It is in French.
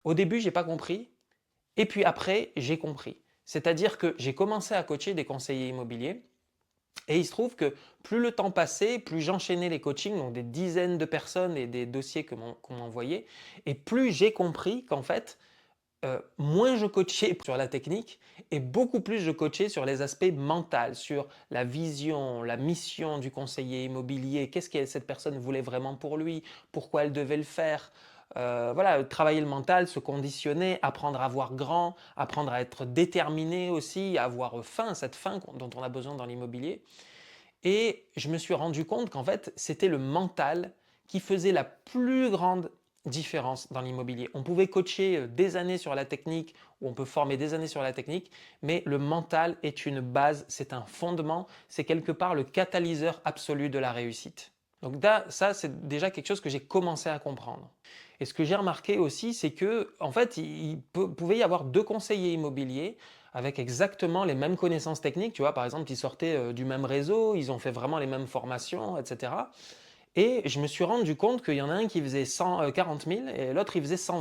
Au début, j'ai pas compris et puis après, j'ai compris. C'est-à-dire que j'ai commencé à coacher des conseillers immobiliers et il se trouve que plus le temps passait, plus j'enchaînais les coachings, donc des dizaines de personnes et des dossiers qu'on m'envoyait, et plus j'ai compris qu'en fait, moins je coachais sur la technique et beaucoup plus je coachais sur les aspects mentaux, sur la vision, la mission du conseiller immobilier, qu'est-ce que cette personne voulait vraiment pour lui, pourquoi elle devait le faire. Voilà, travailler le mental, se conditionner, apprendre à voir grand, apprendre à être déterminé aussi, à avoir faim, cette faim dont on a besoin dans l'immobilier. Et je me suis rendu compte qu'en fait, c'était le mental qui faisait la plus grande différence dans l'immobilier. On pouvait coacher des années sur la technique, ou on peut former des années sur la technique, mais le mental est une base, c'est un fondement, c'est quelque part le catalyseur absolu de la réussite. Donc là, ça, c'est déjà quelque chose que j'ai commencé à comprendre. Et ce que j'ai remarqué aussi, c'est que, en fait, pouvait y avoir deux conseillers immobiliers avec exactement les mêmes connaissances techniques. Tu vois, par exemple, ils sortaient du même réseau, ils ont fait vraiment les mêmes formations, etc. Et je me suis rendu compte qu'il y en a un qui faisait 40 000 et l'autre, il faisait 120